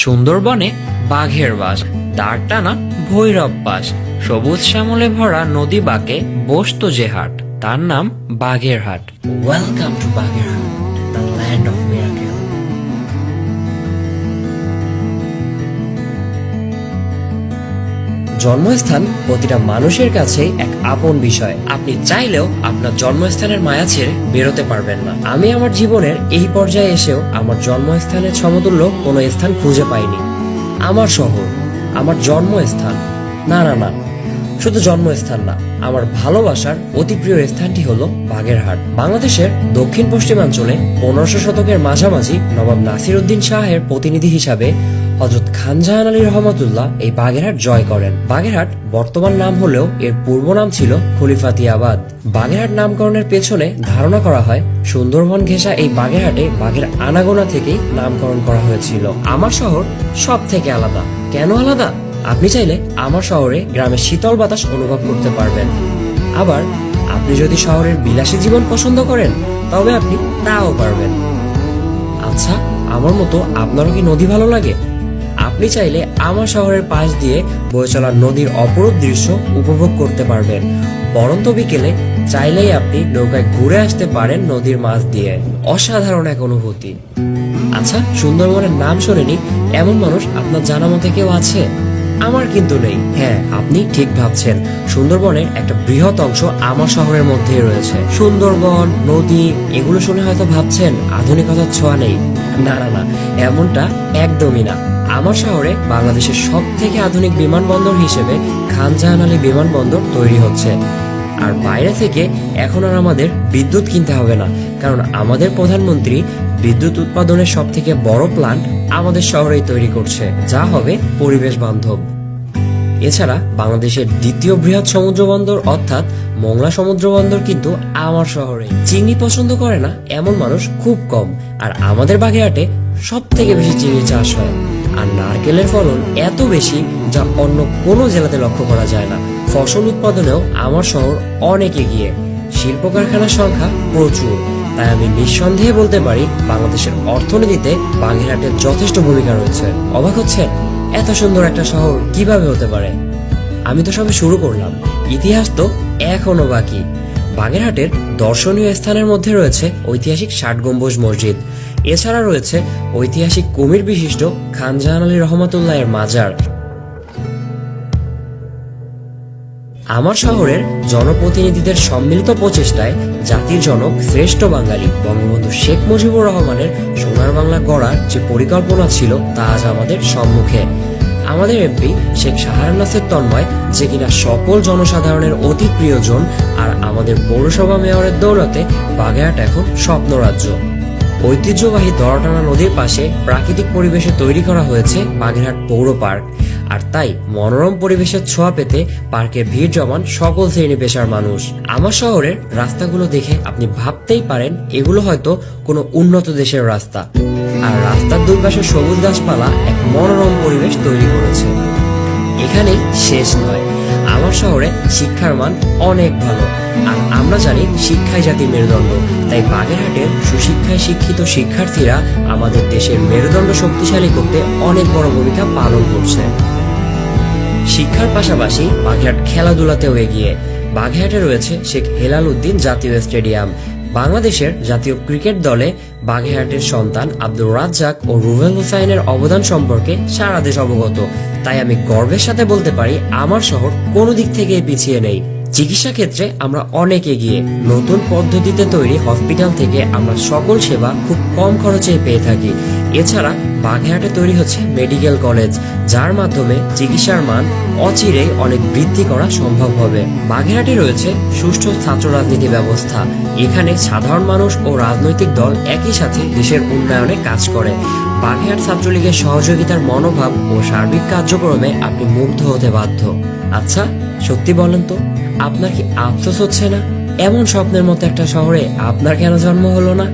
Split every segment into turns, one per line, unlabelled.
সুন্দরবনে বাঘের বাস, দাঁড় টানা ভৈরব পাস, সবুজ শ্যামলে ভরা নদী বাঁকে বসত যে হাট, তার নাম Bagerhat. Welcome to Bagerhat, the land of miracle. জন্মস্থান প্রতিটা মানুষের কাছে এক আপন বিষয়। আপনি চাইলেও আপনার জন্মস্থানের মায়া ছেড়ে বেরোতে পারবেন না। আমি আমার জীবনের এই পর্যায়ে এসেও আমার জন্মস্থানের সমতুল্য কোনো স্থান খুঁজে পাইনি। আমার শহর, আমার জন্মস্থান, না না না, শুধু জন্মস্থান না, আমার ভালোবাসার অতি প্রিয় স্থানটি হলো বাগেরহাট। বাংলাদেশের দক্ষিণ পশ্চিমাঞ্চলে 1500 শতকের মাঝামাঝি নবাব নাসিরউদ্দিন শাহের প্রতিনিধি হিসাবে হযরত খান জাহান আলী রহমাতুল্লাহ এই বাগেরহাট জয় করেন। বাগেরহাট বর্তমান নাম হলেও এর পূর্ব নাম ছিল খলিফাতিয়াবাদ। বাগেরহাট নামকরণের পেছনে ধারণা করা হয় সুন্দরবন ঘেঁষা এই বাগেরহাটে বাঘের আনাগোনা থেকেই নামকরণ করা হয়েছিল। আমার শহর সব থেকে আলাদা। কেন আলাদা? আপনি চাইলে আমার শহরে গ্রামের শীতল বাতাস অনুভব করতে পারবেন। আবার আপনি যদি শহরের বিলাসী জীবন পছন্দ করেন তবে আপনি তাও পারবেন। আচ্ছা, আমার মতো আপনারও কি নদী ভালো লাগে? আপনি চাইলে আমার শহরের পাশ দিয়ে বয়ে চলা নদীর অপরূপ দৃশ্য উপভোগ করতে পারবেন। পরন্ত বিকেলে চাইলেই আপনি নৌকায় ঘুরে আসতে পারেন নদীর মাছ দিয়ে। অসাধারণ এক অনুভূতি। আচ্ছা, সুন্দরবনের নাম শোনেনি এমন মানুষ আপনার জানা মতে কেউ আছে? আমার কিন্তু নেই। হ্যাঁ, আপনি ঠিক ভাবছেন। সুন্দরবনের একটা বৃহৎ অংশ আমার শহরের মধ্যেই রয়েছে। সুন্দরবন, নদী, এগুলো শুনে হয়তো ভাবছেন আধুনিকতার ছোঁয়া নেই। না না না, এমনটা একদমই না। আমার শহরে বাংলাদেশের সব থেকে আধুনিক বিমানবন্দর হিসেবে খান জাহান আলী বিমানবন্দর তৈরি হচ্ছে। আর বাইরে থেকে এখন আর আমাদের বিদ্যুৎ কিনতে হবে না, কারণ আমাদের প্রধানমন্ত্রী বিদ্যুৎ উৎপাদনের সব থেকে বড় প্ল্যান্ট আমাদের শহরেই তৈরি করছে, যা হবে পরিবেশ বান্ধব। এছাড়া বাংলাদেশের দ্বিতীয় বৃহৎ সমুদ্র বন্দর অর্থাৎ মোংলা সমুদ্র বন্দর কিন্তু আমার শহরে। চিংড়ি পছন্দ করে না এমন মানুষ খুব কম। আর আমাদের বাগেরহাটে সব থেকে বেশি চিংড়ি চাষ হয়। আর নারকেলের ফলন এত বেশি যা অন্য কোনো জেলাতে লক্ষ্য করা যায় না। ফসল উৎপাদনেও আমার শহর অনেক এগিয়ে। শিল্প কারখানার সংখ্যা প্রচুর। তাই আমি নিঃসন্দেহে বলতে পারি বাংলাদেশের অর্থনীতিতে বাগেরহাটের যথেষ্ট ভূমিকা রয়েছে। অবাক হচ্ছেন এত সুন্দর একটা শহর কিভাবে হতে পারে? আমি তো সবে শুরু করলাম, ইতিহাস তো এখনো বাকি। বাগেরহাটের দর্শনীয় স্থানের মধ্যে রয়েছে ঐতিহাসিক 60 গম্বুজ মসজিদ। এছাড়া রয়েছে ঐতিহাসিক কুমির বিশিষ্ট খান জাহান আলী রহমাতুল্লাহের মাজার। আমার শহরের জনপ্রতিনিধিদের সম্মিলিত প্রচেষ্টায় জাতির জনক শ্রেষ্ঠ বাঙালি বঙ্গবন্ধু শেখ মুজিবুর রহমানের সোনার বাংলা গড়ার যে পরিকল্পনা ছিল তা আজ আমাদের সম্মুখে। আমাদের এমপি শেখ শাহরান নাসির তন্ময়, যে কিনা সকল জনসাধারণের অতি প্রিয়জন, আর আমাদের পৌরসভা মেয়রের দৌলতে বাগেরহাট এখন স্বপ্ন রাজ্য। ঐতিহ্যবাহী দড়াটানা নদীর পাশে প্রাকৃতিক পরিবেশে তৈরি করা হয়েছে বাগেরহাট পৌর পার্ক। আর তাই মনোরম পরিবেশের ছোঁয়া পেতে পার্কে ভিড় জমান সকল শ্রেণী পেশার মানুষ। আমার শহরের রাস্তাগুলো দেখে আপনি ভাবতেই পারেন এগুলো হয়তো কোনো উন্নত দেশের রাস্তা। আর রাস্তার দুই পাশে সবুজ গাছপালা এক মনোরম পরিবেশ তৈরি করেছে। এখানেই শেষ নয়, আমার শহরে শিক্ষার মান অনেক ভালো। আর আমরা জানি শিক্ষাই জাতির মেরুদণ্ড। তাই বাগেরহাটের সুশিক্ষায় শিক্ষিত শিক্ষার্থীরা আমাদের দেশের মেরুদণ্ড শক্তিশালী করতে অনেক বড় ভূমিকা পালন করছে। শিক্ষার পাশাপাশি বাগেরহাট খেলাধুলাতেও এগিয়ে। বাগেরহাটে রয়েছে শেখ হেলাল উদ্দিন জাতীয় স্টেডিয়াম। বাংলাদেশের জাতীয় ক্রিকেট দলে বাগেরহাটের সন্তান আব্দুর রাজ্জাক ও রুবেল হোসাইনের অবদান সম্পর্কে সারা দেশ অবগত। তাই আমি গর্বের সাথে বলতে পারি আমার শহর কোনো দিক থেকে পিছিয়ে নেই। চিকিৎসা ক্ষেত্রে আমরা অনেক এগিয়ে। নতুন পদ্ধতিতে তৈরি হসপিটাল থেকে আমরা সকল সেবা খুব কম খরচে পেয়ে থাকি। এছাড়া বাগেরহাটে তৈরি হচ্ছে মেডিকেল কলেজ, যার মাধ্যমে চিকিৎসার মান অচিরেই অনেক বৃদ্ধি করা সম্ভব হবে। বাগেরহাটে রয়েছে সুষ্ঠু ছাত্র রাজনীতি ব্যবস্থা। এখানে সাধারণ মানুষ ও রাজনৈতিক দল একই সাথে দেশের উন্নয়নে কাজ করে। বাগেরহাট ছাত্রলীগের সহযোগিতার মনোভাব ও সার্বিক কার্যক্রমে আপনি মুগ্ধ হতে বাধ্য। আচ্ছা, সত্যি বলেন তো, আপনার কি আফসোস হচ্ছে না এমন স্বপ্নের মতো একটা শহরে আপনার কেন জন্ম হলো না?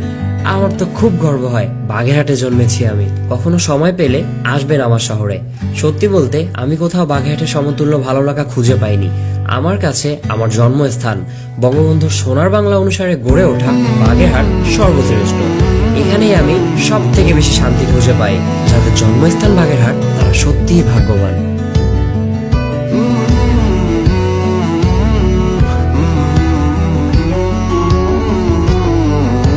আমার তো খুব গর্ব হয় বাগেরহাটে জন্মেছি আমি। কখনো সময় পেলে আসবেন আমার শহরে। সত্যি বলতে আমি কোথাও বাগেরহাটের সমতুল্য ভালো লাগা খুঁজে পাইনি। আমার কাছে আমার জন্মস্থান বঙ্গবন্ধুর সোনার বাংলা অনুসারে গড়ে ওঠা বাগেরহাট সর্বশ্রেষ্ঠ। এখানেই আমি সব থেকে বেশি শান্তি খুঁজে পাই। যাদের জন্মস্থান বাগেরহাট তারা সত্যিই ভাগ্যবান।